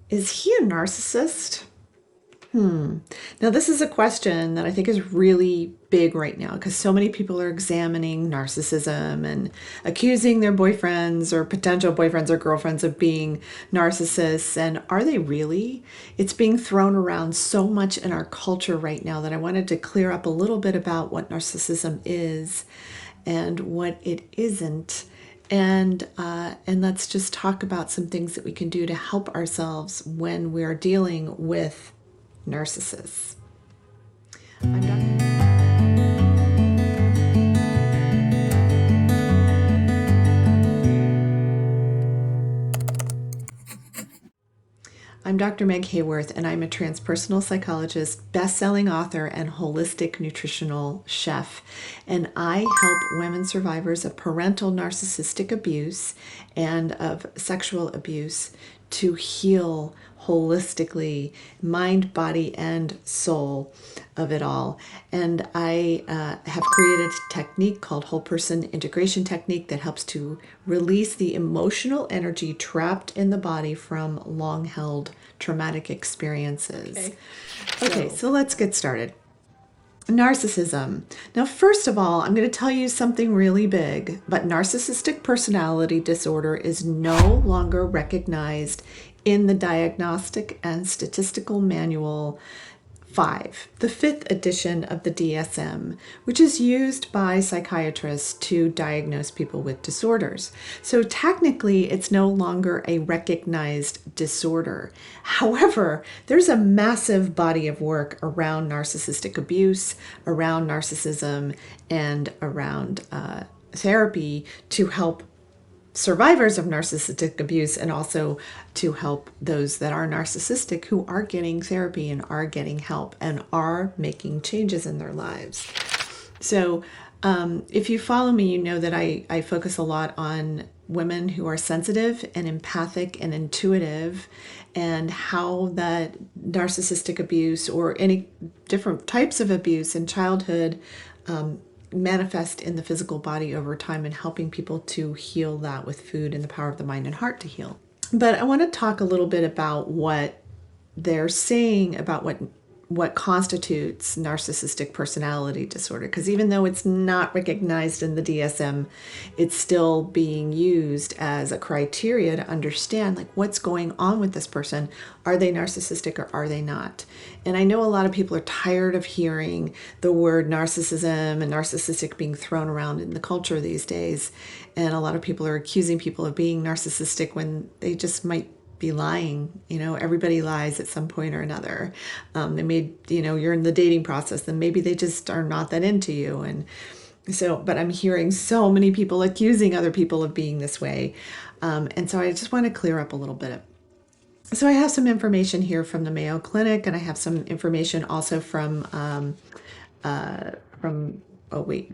Is he a narcissist? Now, this is a question that I think is really big right now because so many people are examining narcissism and accusing their boyfriends or potential boyfriends or girlfriends of being narcissists. And are they really? It's being thrown around so much in our culture right now that I wanted to clear up a little bit about what narcissism is and what it isn't. And let's just talk about some things that we can do to help ourselves when we are dealing with narcissists. I'm Dr. Meg Haworth, and I'm a transpersonal psychologist, best-selling author, and holistic nutritional chef. And I help women survivors of parental narcissistic abuse and of sexual abuse to heal holistically, mind, body, and soul of it all. And I have created a technique called Whole Person Integration Technique that helps to release the emotional energy trapped in the body from long-held traumatic experiences. Okay, so let's get started. Narcissism. Now, first of all, I'm going to tell you something really big, but narcissistic personality disorder is no longer recognized in the Diagnostic and Statistical Manual 5, the 5th edition of the DSM, which is used by psychiatrists to diagnose people with disorders. So technically, it's no longer a recognized disorder. However, there's a massive body of work around narcissistic abuse, around narcissism, and around therapy to help survivors of narcissistic abuse and also to help those that are narcissistic who are getting therapy and are getting help and are making changes in their lives. So if you follow me, you know that I focus a lot on women who are sensitive and empathic and intuitive, and how that narcissistic abuse or any different types of abuse in childhood manifest in the physical body over time, and helping people to heal that with food and the power of the mind and heart to heal. But I want to talk a little bit about what they're saying about what constitutes narcissistic personality disorder, because even though it's not recognized in the DSM, it's still being used as a criteria to understand like what's going on with this person. Are they narcissistic or are they not? And I know a lot of people are tired of hearing the word narcissism and narcissistic being thrown around in the culture these days, and a lot of people are accusing people of being narcissistic when they just might be lying. Everybody lies at some point or another. They may, you're in the dating process, then maybe they just are not that into you. And so, but I'm hearing so many people accusing other people of being this way. And so I just want to clear up a little bit. So I have some information here from the Mayo Clinic, and I have some information also from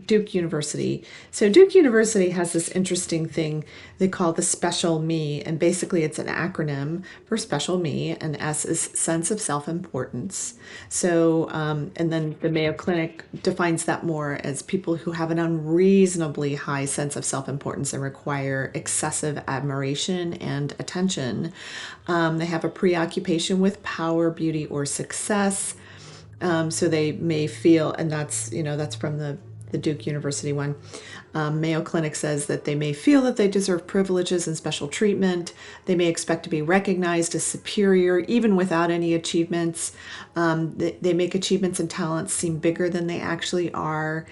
Duke University. So Duke University has this interesting thing they call the special me, and basically it's an acronym for special me, and S is sense of self-importance. So, and then the Mayo Clinic defines that more as people who have an unreasonably high sense of self-importance and require excessive admiration and attention. They have a preoccupation with power, beauty, or success. So they may feel, and that's from the Duke University one. Mayo Clinic says that they may feel that they deserve privileges and special treatment. They may expect to be recognized as superior even without any achievements. They make achievements and talents seem bigger than they actually are.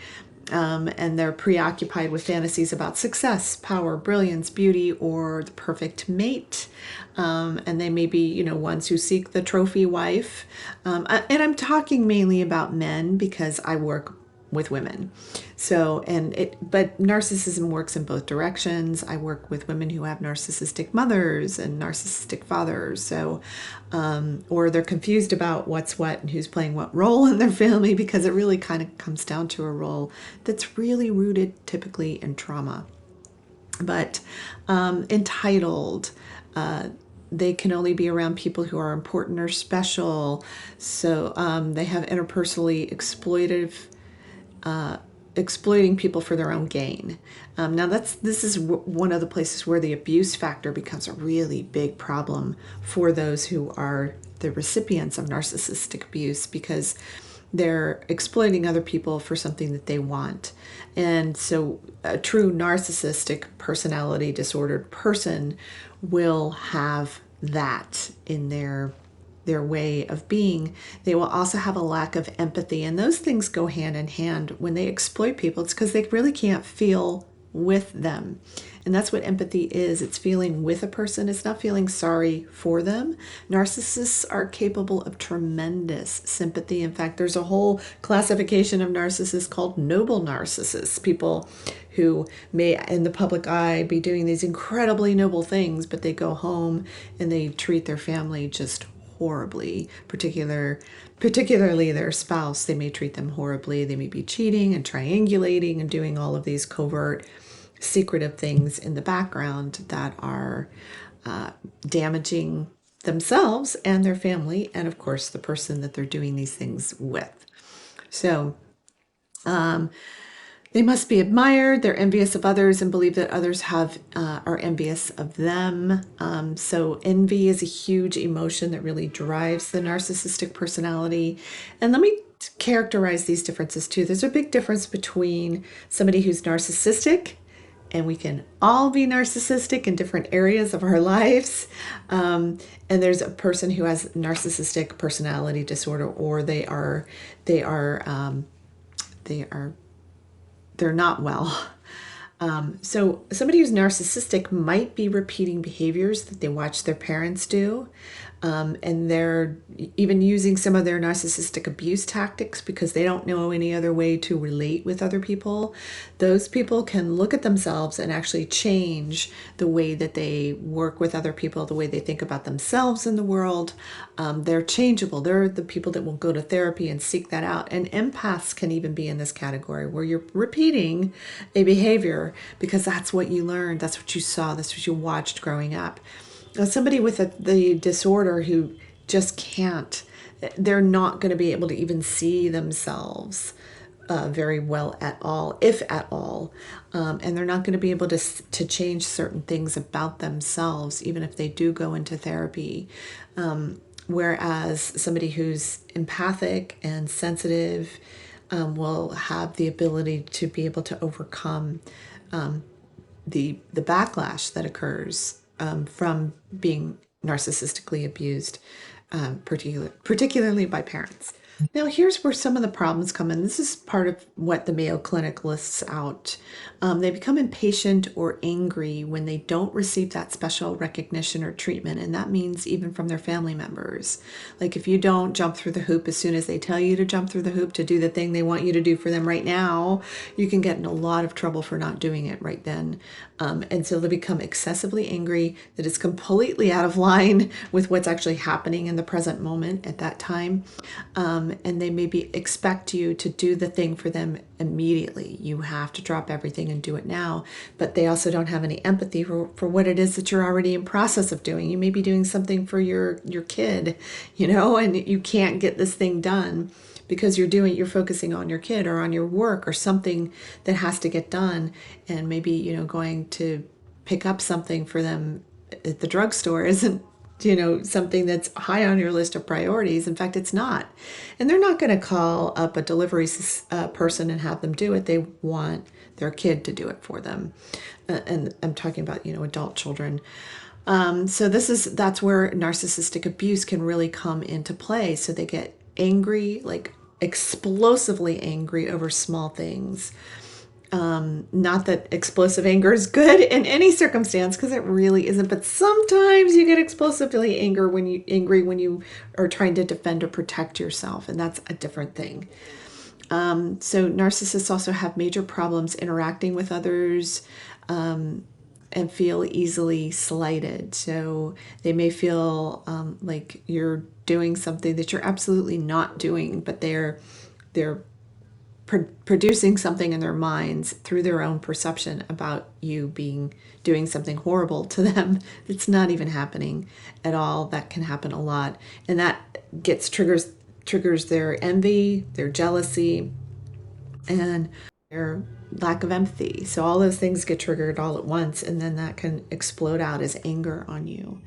And they're preoccupied with fantasies about success, power, brilliance, beauty, or the perfect mate. And they may be, ones who seek the trophy wife. And I'm talking mainly about men because I work with women. So, but narcissism works in both directions. I work with women who have narcissistic mothers and narcissistic fathers. So, or they're confused about what's what and who's playing what role in their family, because it really kind of comes down to a role that's really rooted typically in trauma. But entitled, they can only be around people who are important or special. So they have interpersonally exploiting people for their own gain. Now this is one of the places where the abuse factor becomes a really big problem for those who are the recipients of narcissistic abuse, because they're exploiting other people for something that they want. And so a true narcissistic personality disordered person will have that in their way of being. They will also have a lack of empathy, and those things go hand in hand. When they exploit people, it's because they really can't feel with them. And that's what empathy is. It's feeling with a person. It's not feeling sorry for them. Narcissists are capable of tremendous sympathy. In fact, there's a whole classification of narcissists called noble narcissists, people who may in the public eye be doing these incredibly noble things, but they go home and they treat their family just horribly, particularly their spouse. They may treat them horribly. They may be cheating and triangulating and doing all of these covert, secretive things in the background that are damaging themselves and their family, and of course the person that they're doing these things with. So they must be admired. They're envious of others and believe that others are envious of them. So envy is a huge emotion that really drives the narcissistic personality. And let me characterize these differences too. There's a big difference between somebody who's narcissistic, and we can all be narcissistic in different areas of our lives. And there's a person who has narcissistic personality disorder, or they're not well. So somebody who's narcissistic might be repeating behaviors that they watch their parents do. And they're even using some of their narcissistic abuse tactics because they don't know any other way to relate with other people. Those people can look at themselves and actually change the way that they work with other people, the way they think about themselves in the world. They're changeable. They're the people that will go to therapy and seek that out. And empaths can even be in this category where you're repeating a behavior because that's what you learned, that's what you saw, that's what you watched growing up. Somebody with the disorder who just can't, they're not going to be able to even see themselves very well at all, if at all. And they're not going to be able to change certain things about themselves, even if they do go into therapy. Whereas somebody who's empathic and sensitive will have the ability to be able to overcome the backlash that occurs from being narcissistically abused, particularly by parents. Now, here's where some of the problems come in. This is part of what the Mayo Clinic lists out. They become impatient or angry when they don't receive that special recognition or treatment, and that means even from their family members. Like if you don't jump through the hoop as soon as they tell you to jump through the hoop to do the thing they want you to do for them right now, you can get in a lot of trouble for not doing it right then. And so they become excessively angry that it's completely out of line with what's actually happening in the present moment at that time. And they maybe expect you to do the thing for them immediately. You have to drop everything and do it now. But they also don't have any empathy for what it is that you're already in process of doing. You may be doing something for your kid, and you can't get this thing done because you're focusing on your kid or on your work or something that has to get done. And maybe, going to pick up something for them at the drugstore isn't something that's high on your list of priorities. In fact, it's not. And they're not going to call up a delivery person and have them do it. They want their kid to do it for them. And I'm talking about, adult children. So that's where narcissistic abuse can really come into play. So they get angry, like explosively angry over small things. Not that explosive anger is good in any circumstance, because it really isn't, but sometimes you get explosively angry when you are trying to defend or protect yourself, and that's a different thing. So narcissists also have major problems interacting with others and feel easily slighted. So they may feel like you're doing something that you're absolutely not doing, but they're producing something in their minds through their own perception about you doing something horrible to them. It's not even happening at all. That can happen a lot. And that triggers their envy, their jealousy, and their lack of empathy. So all those things get triggered all at once, and then that can explode out as anger on you.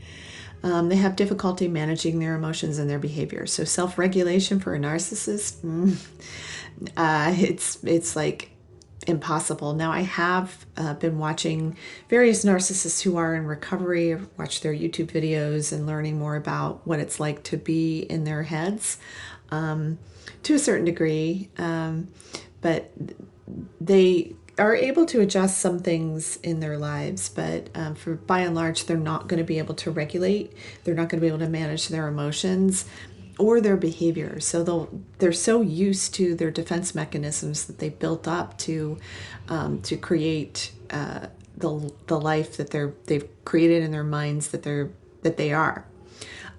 They have difficulty managing their emotions and their behavior. So self-regulation for a narcissist, it's like impossible. Now, I have been watching various narcissists who are in recovery. I've watched their YouTube videos and learning more about what it's like to be in their heads to a certain degree. But they are able to adjust some things in their lives, but for by and large, they're not going to be able to regulate. They're not going to be able to manage their emotions or their behavior. So they're so used to their defense mechanisms that they built up to create the life that they've created in their minds that they are.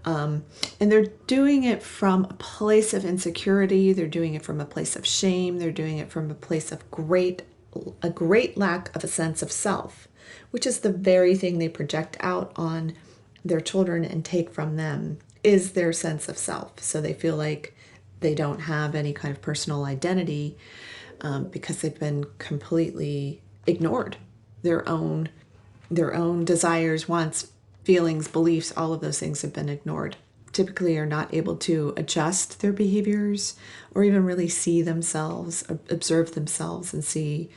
And they're doing it from a place of insecurity. They're doing it from a place of shame. They're doing it from a place of a great lack of a sense of self, which is the very thing they project out on their children and take from them, is their sense of self. So they feel like they don't have any kind of personal identity because they've been completely ignored. Their own desires, wants, feelings, beliefs, all of those things have been ignored. Typically are not able to adjust their behaviors or even really see themselves, observe themselves and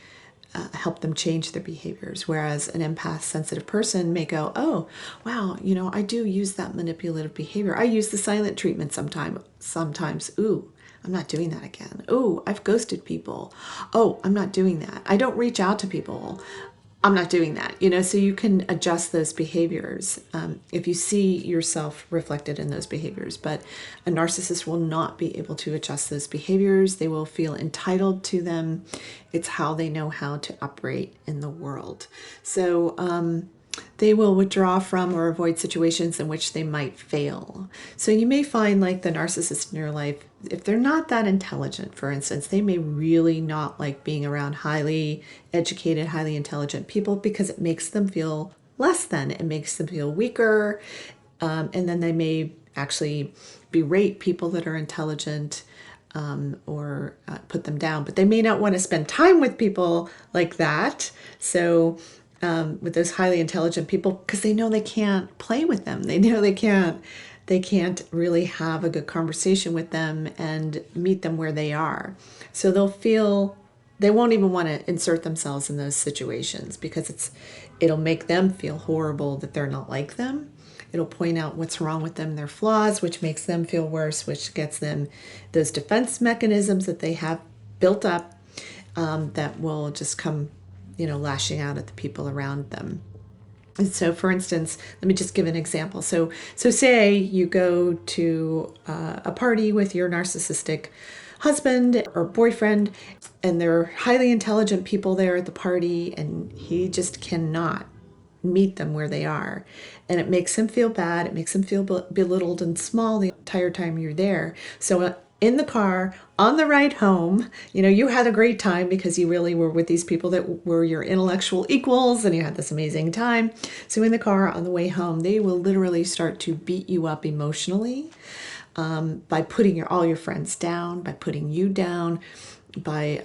help them change their behaviors. Whereas an empath sensitive person may go, oh, wow, I do use that manipulative behavior. I use the silent treatment sometimes. Ooh, I'm not doing that again. Ooh, I've ghosted people. Oh, I'm not doing that. I don't reach out to people. I'm not doing that, so you can adjust those behaviors if you see yourself reflected in those behaviors. But a narcissist will not be able to adjust those behaviors. They will feel entitled to them. It's how they know how to operate in the world. So they will withdraw from or avoid situations in which they might fail. So you may find like the narcissist in your life, if they're not that intelligent, for instance, they may really not like being around highly educated, highly intelligent people because it makes them feel less than. It makes them feel weaker. And then they may actually berate people that are intelligent or put them down. But they may not want to spend time with people like that. So with those highly intelligent people, because they know they can't play with them. They know they can't really have a good conversation with them and meet them where they are. So they won't even want to insert themselves in those situations because it'll make them feel horrible that they're not like them. It'll point out what's wrong with them, their flaws, which makes them feel worse, which gets them those defense mechanisms that they have built up that will just come lashing out at the people around them. And so, for instance, let me just give an example. So say you go to a party with your narcissistic husband or boyfriend, and there are highly intelligent people there at the party, and he just cannot meet them where they are. And it makes him feel bad. It makes him feel belittled and small the entire time you're there. So in the car, on the ride home, you had a great time because you really were with these people that were your intellectual equals and you had this amazing time. So in the car on the way home, they will literally start to beat you up emotionally by putting all your friends down, by putting you down, by,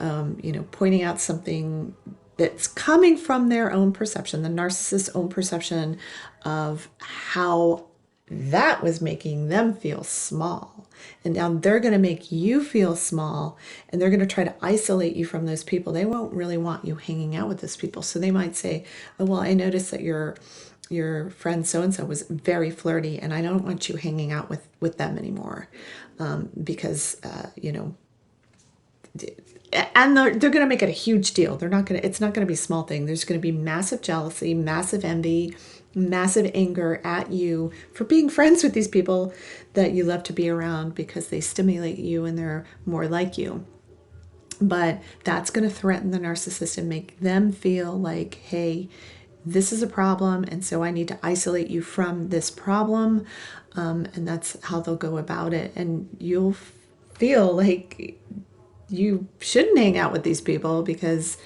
pointing out something that's coming from their own perception, the narcissist's own perception of how that was making them feel small. And now they're going to make you feel small and they're going to try to isolate you from those people. They won't really want you hanging out with those people. So they might say, oh, well, I noticed that your friend so-and-so was very flirty and I don't want you hanging out with them anymore because, and they're going to make it a huge deal. It's not going to be a small thing. There's going to be massive jealousy, massive envy, massive anger at you for being friends with these people that you love to be around because they stimulate you and they're more like you. But that's going to threaten the narcissist and make them feel like, hey, this is a problem, and so I need to isolate you from this problem. And that's how they'll go about it. And you'll feel like you shouldn't hang out with these people because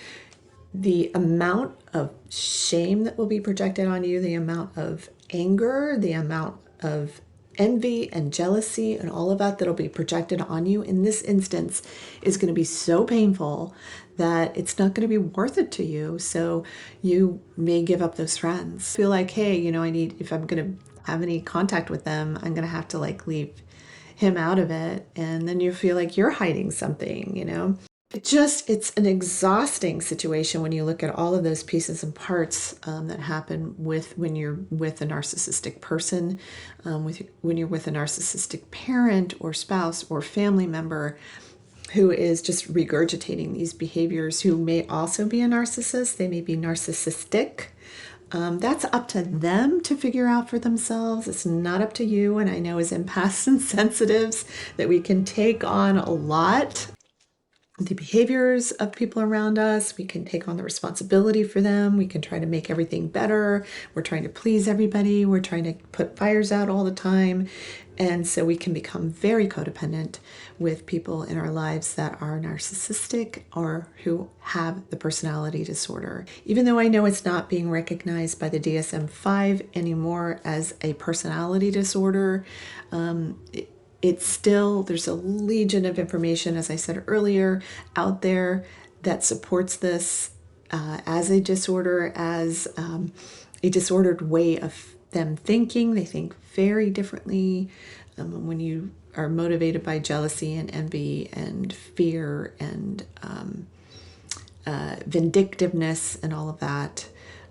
the amount of shame that will be projected on you, the amount of anger, the amount of envy and jealousy and all of that that'll be projected on you in this instance is going to be so painful that it's not going to be worth it to you. So you may give up those friends. Feel like, hey, if I'm going to have any contact with them, I'm going to have to leave him out of it. And then you feel like you're hiding something. It's an exhausting situation when you look at all of those pieces and parts that happen when you're with a narcissistic person, when you're with a narcissistic parent or spouse or family member who is just regurgitating these behaviors, who may also be a narcissist. They may be narcissistic. That's up to them to figure out for themselves. It's not up to you. And I know as empaths and sensitives that we can take on a lot the behaviors of people around us. We can take on the responsibility for them. We can try to make everything better. We're trying to please everybody. We're trying to put fires out all the time. And so we can become very codependent with people in our lives that are narcissistic or who have the personality disorder. Even though I know it's not being recognized by the DSM-5 anymore as a personality disorder, it's still, there's a legion of information, as I said earlier, out there that supports this as a disorder, as a disordered way of them thinking. They think very differently. When you are motivated by jealousy and envy and fear and vindictiveness and all of that,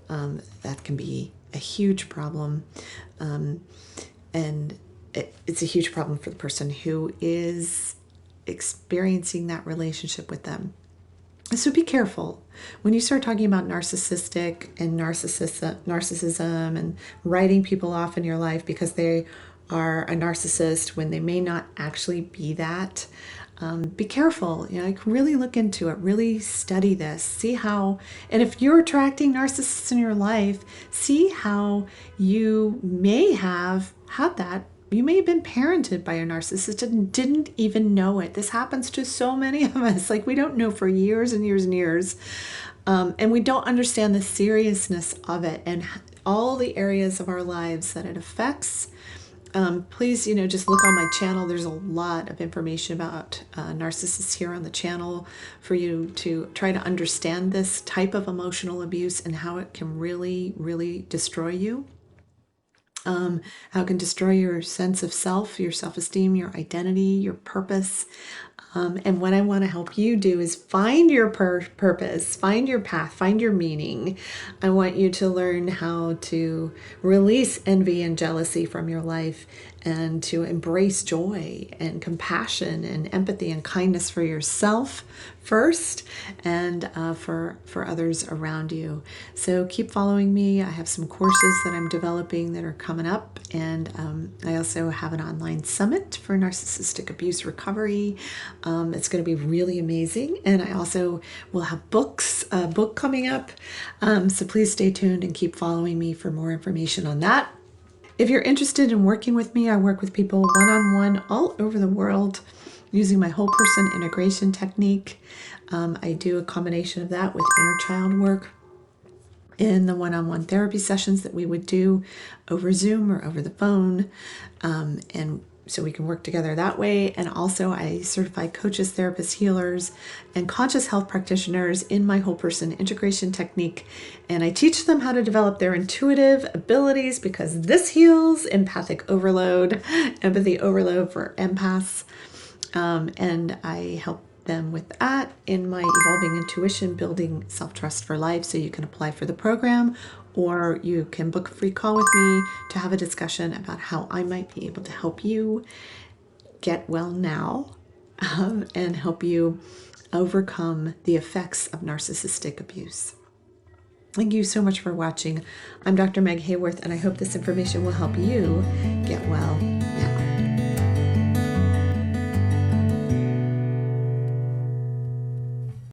that can be a huge problem. And it's a huge problem for the person who is experiencing that relationship with them. So be careful when you start talking about narcissistic and narcissism and writing people off in your life because they are a narcissist when they may not actually be that. Be careful, really look into it, really study this, see how, and if you're attracting narcissists in your life, see how you may have had that. You may have been parented by a narcissist and didn't even know it. This happens to so many of us. We don't know for years and years and years. And we don't understand the seriousness of it and all the areas of our lives that it affects. Please, just look on my channel. There's a lot of information about narcissists here on the channel for you to try to understand this type of emotional abuse and how it can really, really destroy you. How it can destroy your sense of self, your self-esteem, your identity, your purpose. And what I want to help you do is find your purpose, find your path, find your meaning. I want you to learn how to release envy and jealousy from your life and to embrace joy and compassion and empathy and kindness for yourself first and for others around you. So keep following me. I have some courses that I'm developing that are coming up, and I also have an online summit for narcissistic abuse recovery. It's going to be really amazing, and I also will have a book coming up. So please stay tuned and keep following me for more information on that. If you're interested in working with me, I work with people one-on-one all over the world using my whole person integration technique. I do a combination of that with inner child work in the one-on-one therapy sessions that we would do over Zoom or over the phone. And so we can work together that way. And also I certify coaches, therapists, healers, and conscious health practitioners in my whole person integration technique. And I teach them how to develop their intuitive abilities because this heals empathic overload, empathy overload for empaths. And I help them with that in my Evolving Intuition Building Self-Trust for Life. So you can apply for the program, or you can book a free call with me to have a discussion about how I might be able to help you get well now and help you overcome the effects of narcissistic abuse. Thank you so much for watching. I'm Dr. Meg Haworth, and I hope this information will help you get well